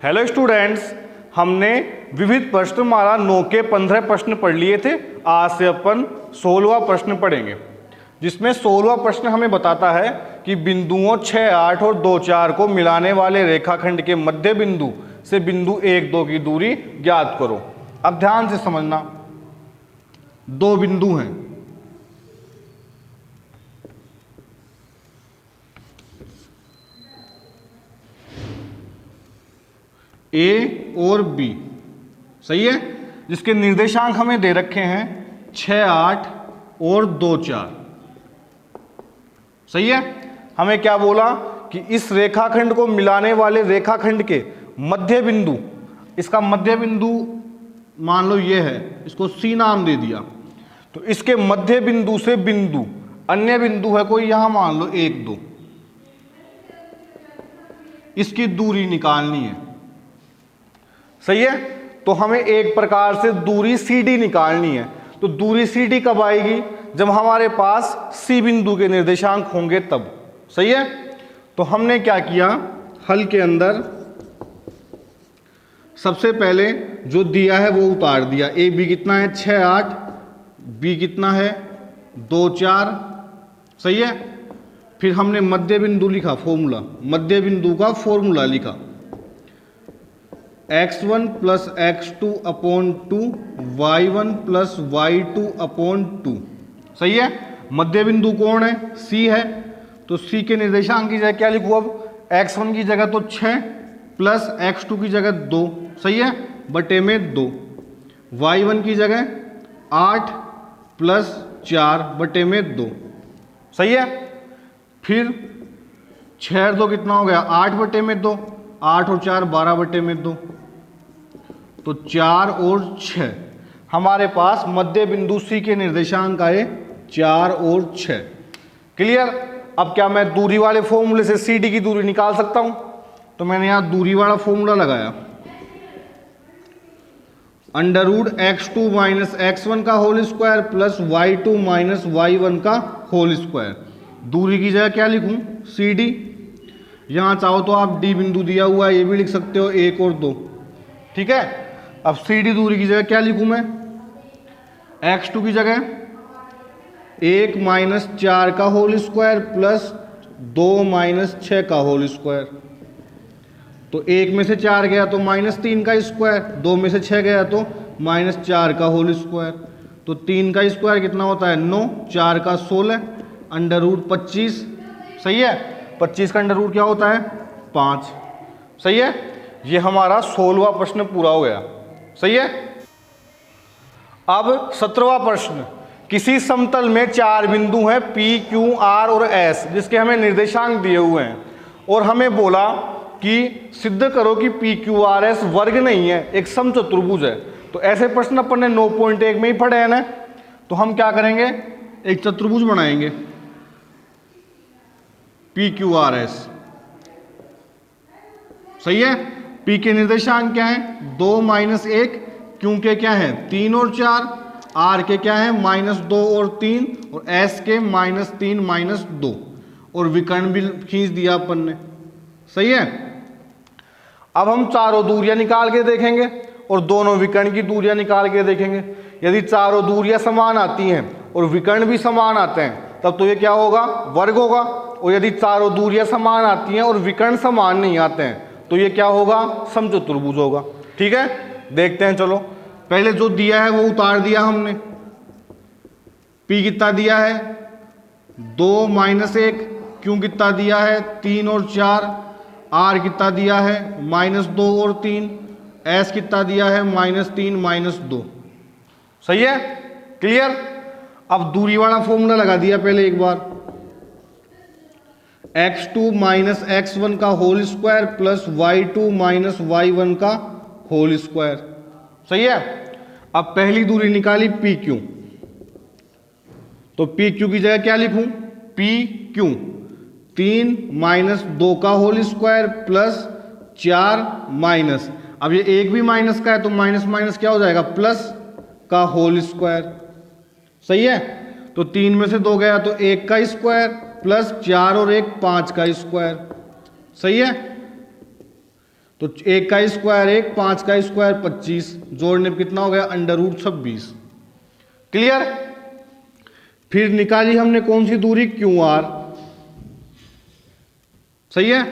Hello students, हमने विविध प्रश्नमाला 9 के 15 प्रश्न पढ़ लिए थे। आज से अपन 16वां प्रश्न पढ़ेंगे, जिसमें 16वां प्रश्न हमें बताता है कि बिंदुओं 6, 8 और 2, 4 को मिलाने वाले रेखाखंड के मध्य बिंदु से बिंदु 1, 2 की दूरी ज्ञात करो। अब ध्यान से समझना, दो बिंदु हैं, ए और बी, सही है, जिसके निर्देशांक हमें दे रखे हैं 6, 8 और 2, 4। सही है। हमें क्या बोला कि इस रेखाखंड को मिलाने वाले रेखाखंड के मध्य बिंदु, इसका मध्य बिंदु मान लो ये है, इसको सी नाम दे दिया, तो इसके मध्य बिंदु से बिंदु, अन्य बिंदु है कोई यहां मान लो 1, 2, इसकी दूरी निकालनी है। सही है। तो हमें एक प्रकार से दूरी CD निकालनी है। तो दूरी CD कब आएगी? जब हमारे पास C बिंदु के निर्देशांक होंगे तब। सही है। तो हमने क्या किया, हल के अंदर सबसे पहले जो दिया है वो उतार दिया। ए बी कितना है 6, 8, बी कितना है 2, 4। सही है। फिर हमने मध्य बिंदु लिखा, फॉर्मूला, मध्य बिंदु का फॉर्मूला लिखा, x1 plus x2 upon 2, y1 plus y2 upon 2। सही है। मध्य बिंदु कौन है? C है। तो C के निर्देशांक की जगह क्या लिखूं अब? x1 की जगह तो 6 प्लस x2 की जगह 2, सही है, बटे में 2, y1 की जगह 8 प्लस 4 बटे में 2। सही है। फिर 6 और 2 कितना हो गया? 8 बटे में 2, 8 और 4 12 बटे में 2, तो 4 और 6 हमारे पास मध्य बिंदु C के निर्देशांक आए 4 और 6। क्लियर। अब क्या मैं दूरी वाले फॉर्मूले से CD की दूरी निकाल सकता हूं? तो मैंने यहां दूरी वाला फॉर्मूला लगाया, √x2 माइनस x1 का whole square plus y2 minus y1 का होल स्क्वायर। दूरी की जगह क्या लिखूं? CD। यहां चाहो तो आप D बिंदु दिया हुआ है, ये भी लिख सकते हो, 1 और 2। ठीक है। अब CD दूरी की जगह क्या लिखूं मैं? x2 की जगह 1 माइनस 4 का होल स्क्वायर प्लस 2 माइनस 6 का होल स्क्वायर। तो 1 में से 4 गया तो -3 का स्क्वायर, 2 में से 6 गया तो -4 का होल स्क्वायर। तो 3 का स्क्वायर कितना होता है? 9, 4 का 16, √25। सही है। 25 का अंडर रूट क्या होता है? 5। सही है। ये हमारा 16वां प्रश्न पूरा हो गया। सही है। अब 17वां प्रश्न, किसी समतल में 4 बिंदु हैं P, Q, R और S, जिसके हमें निर्देशांक दिए हुए हैं, और हमें बोला कि सिद्ध करो कि PQRS वर्ग नहीं है, एक समचतुर्भुज है। तो ऐसे प्रश्न अपन ने 9.1 में ही पढ़े हैं ना। तो हम क्या करेंगे, एक चतुर्भुज बनाएंगे PQRS। सही है। P के निर्देशांक क्या है? 2 माइनस 1, Q के क्या है? 3 और 4, R के क्या है? -2 और 3, और S के -3 -2, और विकर्ण भी खींच दिया अपन ने। सही है। अब हम चारों दूरियां निकाल के देखेंगे और दोनों विकर्ण की दूरियां निकाल के देखेंगे। यदि चारों दूरियां समान आती हैं और विकर्ण भी समान आते हैं, तब तो ये क्या होगा? वर्ग होगा। और यदि चारों दूरियां समान आती हैं और विकर्ण समान नहीं आते हैं, तो ये क्या होगा? समचतुर्भुज होगा। ठीक है। देखते हैं, चलो पहले जो दिया है वो उतार दिया हमने। P कितना दिया है? 2 माइनस 1, Q कितना दिया है? 3 और 4, R कितना दिया है? -2 और 3, S कितना दिया है? -3 -2। सही है। क्लियर। अब दूरी वाला फॉर्मूला लगा दिया पहले एक बार, x2 माइनस x1 का whole square plus y2 minus y1 का होल स्क्वायर। सही है। अब पहली दूरी निकाली PQ, तो PQ की जगह क्या लिखूं? PQ 3 माइनस 2 का होल स्क्वायर प्लस 4 माइनस, अब ये एक भी माइनस का है तो माइनस माइनस क्या हो जाएगा? प्लस का होल स्क्वायर। सही है। तो 3 में से 2 गया तो 1 का स्क्वायर प्लस 4 और 1 5 का स्क्वायर। सही है। तो 1 का स्क्वायर 1, 5 का स्क्वायर 25, जोड़ने पे कितना हो गया √26। क्लियर। फिर निकाली हमने कौन सी दूरी QR, सही है।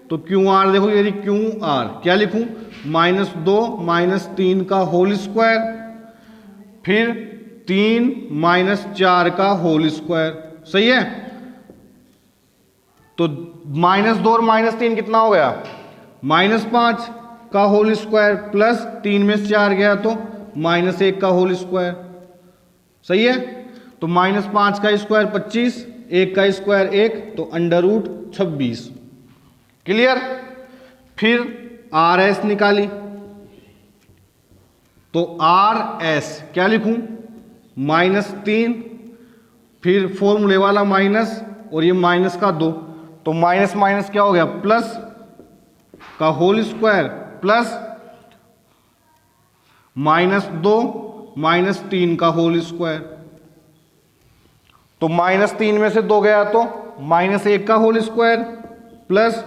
तो QR देखो यदि QR क्या लिखूं -2 -3 का होल स्क्वायर, फिर 3 -4 का होल स्क्वायर, सही है। तो -2 और -3 कितना हो गया -5 का होल स्क्वायर, प्लस 3 में से 4 गया तो -1 का होल स्क्वायर, सही है। तो -5 का स्क्वायर 25, 1 का स्क्वायर 1, तो √26। क्लियर। फिर RS निकाली, तो RS क्या लिखूं -3, फिर फॉर्मूले वाला माइनस, और ये माइनस का 2, तो माइनस माइनस क्या हो गया प्लस का होल स्क्वायर, प्लस -2 -3 का होल स्क्वायर। तो -3 में से 2 गया तो -1 का होल स्क्वायर, प्लस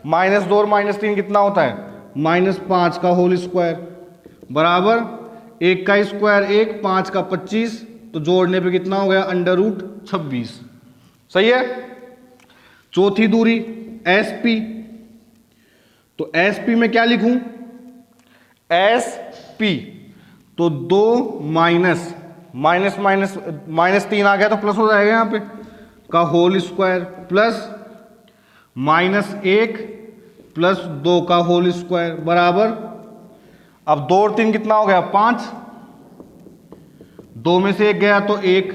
-2 और -3 कितना होता है -5 का होल स्क्वायर, बराबर 1 का स्क्वायर 1, 5 का 25, तो जोड़ने पे कितना हो गया √26। सही है। चौथी दूरी SP, तो SP में क्या लिखूं SP, तो 2 माइनस माइनस माइनस -3 आ गया तो प्लस हो जाएगा यहां पे का होल स्क्वायर, प्लस -1 प्लस 2 का होल स्क्वायर, बराबर अब 2 और 3 कितना हो गया 5, 2 में से 1 गया तो 1,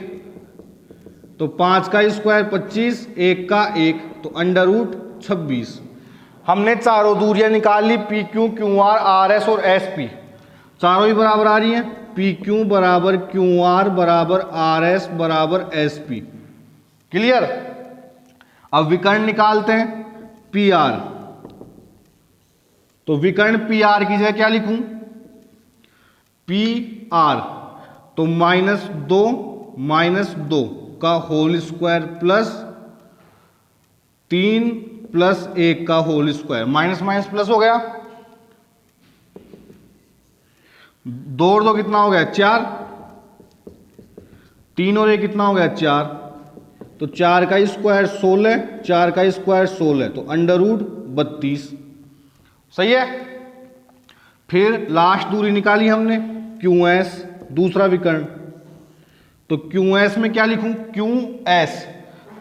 तो 5 का स्क्वायर 25, 1 का 1, तो √26। हमने चारों दूरियां निकाल ली, PQ QR RS और SP, चारों ही बराबर आ रही हैं। PQ बराबर QR बराबर RS बराबर SP। क्लियर। अब विकर्ण निकालते हैं PR, तो विकर्ण PR की जगह क्या लिखूं PR, तो -2 का होल स्क्वायर, प्लस 3 प्लस 1 का whole square, minus minus plus हो गया, 2 और 2 कितना हो गया 4, 3 और 1 कितना हो गया 4, तो 4 का स्क्वायर 16, 4 का स्क्वायर 16, तो √32। सही है। फिर लास्ट दूरी निकाली हमने QS, दूसरा विकर्ण, तो QS में क्या लिखूं QS,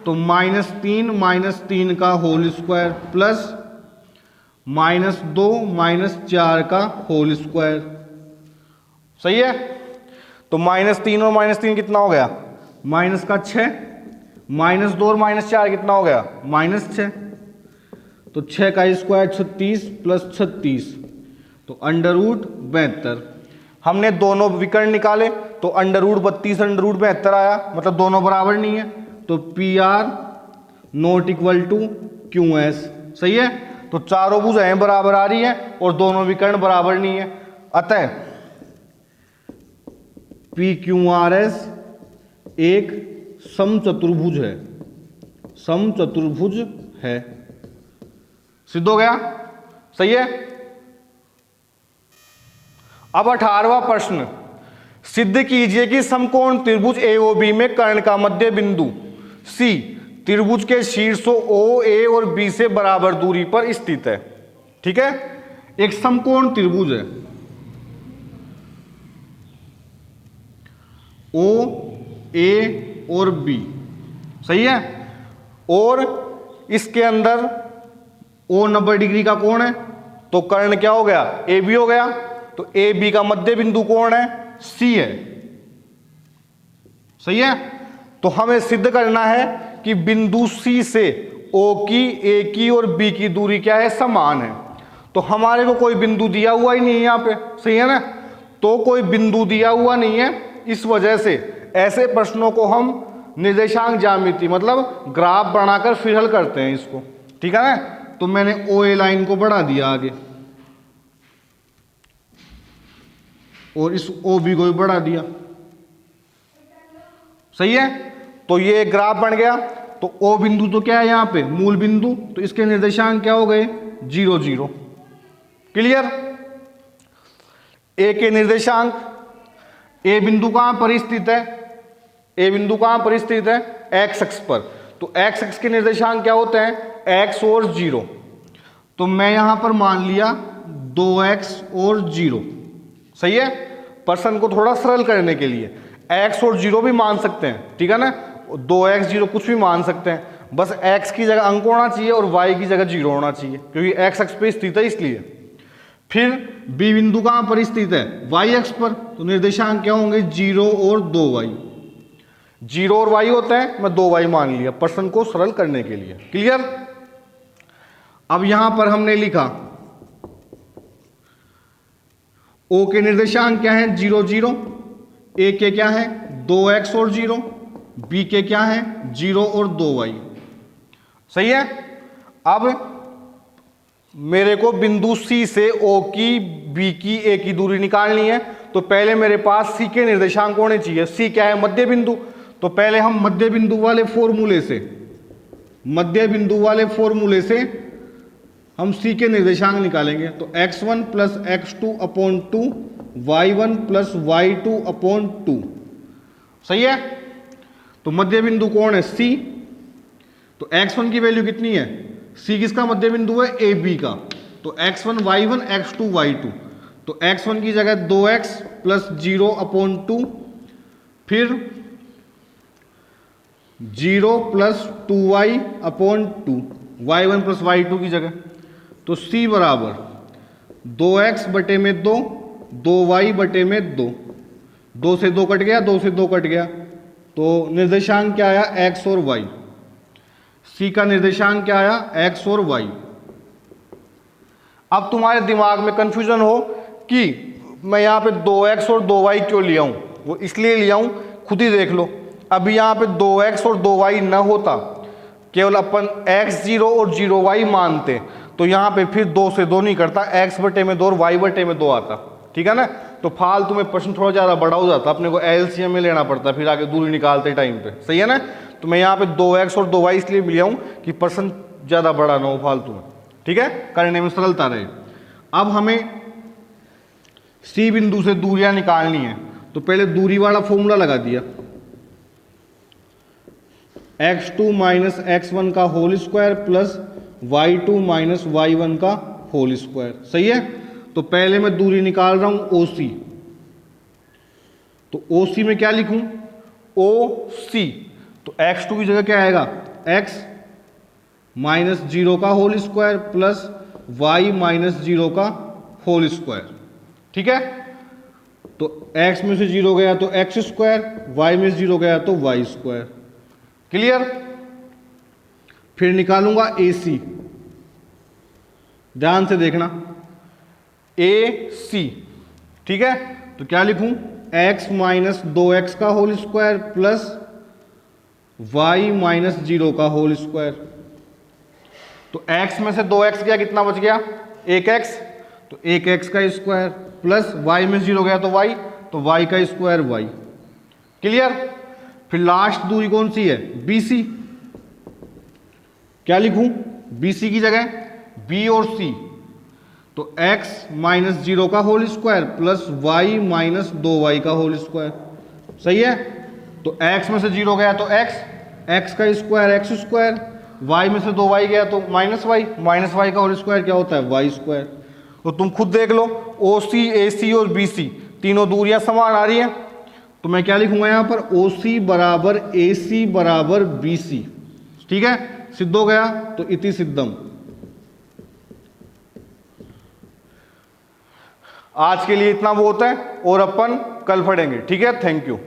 तो -3 का होल स्क्वायर, प्लस -2 -4 का होल स्क्वायर। सही है। तो -3 और -3 कितना हो गया माइनस का 6, -2 और -4 कितना हो गया -6, तो 6 का स्क्वायर 36 प्लस 36, तो √72। हमने दोनों विकर्ण निकाले तो √32 √72 आया, मतलब दोनों बराबर नहीं है, तो PR ≠ QS। सही है। तो चारों भुजाएं बराबर आ रही हैं और दोनों विकर्ण बराबर नहीं है, अतः PQRS एक समचतुर्भुज है, समचतुर्भुज है। सिद्ध हो गया। सही है। अब 18वां प्रश्न, सिद्ध कीजिए कि समकोण त्रिभुज AOB में कर्ण का मध्य बिंदु C त्रिभुज के शीर्षों O, A और B से बराबर दूरी पर स्थित है। ठीक है। एक समकोण त्रिभुज है O, A और B, सही है, और इसके अंदर O 90 डिग्री का कोण है, तो कर्ण क्या हो गया AB हो गया, तो AB का मध्य बिंदु कौन है C है। सही है। तो हमें सिद्ध करना है कि बिंदु C से O की, A की और B की दूरी क्या है समान है। तो हमारे को कोई बिंदु दिया हुआ ही नहीं है यहां पे, सही है ना, तो कोई बिंदु दिया हुआ नहीं है, इस वजह से ऐसे प्रश्नों को हम निर्देशांक ज्यामिति मतलब ग्राफ बनाकर फिर हल करते हैं इसको। ठीक है ना। तो मैंने OA लाइन को बढ़ा दिया आगे और इस OB को भी बढ़ा दिया। सही है। तो ये ग्राफ बन गया। तो O बिंदु तो क्या है यहां पे मूल बिंदु, तो इसके निर्देशांक क्या हो गए 0 0। क्लियर। ए के निर्देशांक, ए बिंदु कहां पर स्थित है, ए बिंदु कहां पर स्थित है, एक्स अक्ष पर। तो एक्स अक्ष के निर्देशांक क्या होते हैं, एक्स और 0। तो मैं यहां पर मान लिया 2x और 0, सही है। प्रश्न को थोड़ा सरल करने के लिए x और 0 भी मान सकते हैं, ठीक है ना, 2x 0 कुछ भी मान सकते हैं, बस x की जगह अंक होना चाहिए और y की जगह 0 होना चाहिए, क्योंकि x अक्ष पे स्थित है इसलिए। फिर b बिंदु कहां पर स्थित है, y अक्ष पर। तो निर्देशांक क्या होंगे, 0 और 2y। 0 और y होते हैं, मैं 2y मान लिया प्रश्न को सरल करने के लिए। क्लियर। अब यहां पर हमने लिखा O के निर्देशांक क्या है, 0 0, A के क्या है 2x और 0, B के क्या है 0 और 2y, सही है। अब मेरे को बिंदु C से O की, B की, A की दूरी निकालनी है। तो पहले मेरे पास C के निर्देशांक होने चाहिए। C क्या है, मध्य बिंदु। तो पहले हम मध्य बिंदु वाले फॉर्मूले से, मध्य बिंदु वाले फॉर्मूले से हम C के निर्देशांक निकालेंगे। तो x1 plus x2 upon 2, y1 plus y2 upon 2, सही है। तो मध्य बिंदु कौन है, C। तो x1 की वैल्यू कितनी है, C किसका मध्य बिंदु है, AB का। तो x1 y1 x2 y2। तो x1 की जगह 2x प्लस 0 अपॉन 2, फिर 0 plus 2y upon 2, y1 plus y2 की जगह। तो C बराबर 2x बटे में 2, 2y बटे में 2, 2 से 2 कट गया, 2 से 2 कट गया। तो निर्देशांक क्या आया, x और y। C का निर्देशांक क्या आया, x और y। अब तुम्हारे दिमाग में कंफ्यूजन हो कि मैं यहाँ पे 2x और 2y क्यों लिया हूँ, वो इसलिए लिया हूँ, खुद ही देख लो। अभी यहाँ पे 2x और 2y न होता, केवल अपन x0 और 0y मानते, तो यहाँ पे फिर 2 से 2 नहीं करता, x बटे में 2 और y बटे में 2 आता, ठीक है ना। तो फालतू में प्रश्न थोड़ा ज़्यादा बड़ा हो जाता, अपने को एलसीएम में लेना पड़ता फिर आगे दूरी निकालते टाइम पे, सही है ना। तो मैं यहाँ पे 2x और 2y इसलिए लिया हूँ कि प्रश्न ज़्यादा बड़ा ना हो फालतू में, ठीक है, करने में सरलता रहे। अब हमें C बिंदु से दूरियां निकालनी है। तो पहले दूरी वाला फॉर्मूला लगा दिया, x2 माइनस x1 का whole square plus y2 minus y1 का होल स्क्वायर, सही है। तो पहले मैं दूरी निकाल रहा हूं OC। तो OC में क्या लिखूं, OC। तो x2 की जगह क्या आएगा, x माइनस 0 का whole square plus y minus 0 का होल स्क्वायर, ठीक है। तो x में से 0 गया तो x स्क्वायर, y में से 0 गया तो y स्क्वायर। क्लियर। फिर निकालूंगा AC, ध्यान से देखना, AC, ठीक है। तो क्या लिखूं, x माइनस 2x का whole square plus y minus 0 का होल स्क्वायर। तो x में से 2x गया, कितना बच गया, 1x। तो 1x का स्क्वायर प्लस y में 0 गया तो y, तो y का स्क्वायर y। क्लियर। फिर लास्ट दूरी कौन सी है, BC। क्या लिखूं, BC की जगह B और C। तो x माइनस 0 का whole square plus y minus 2y का होल स्क्वायर, सही है। तो x में से 0 गया तो x का स्क्वायर x स्क्वायर, y में से 2y गया तो माइनस y का होल स्क्वायर क्या होता है, y स्क्वायर। तो तुम खुद देख लो, OC, AC और BC तीनों दूरियां समान आ रही हैं। तो मैं क्या लिखूंगा यहां पर, OC बराबर AC बराबर BC, ठीक है। सिद्ध हो गया, तो इति सिद्धम। आज के लिए इतना बहुत है और अपन कल पढ़ेंगे, ठीक है। Thank you.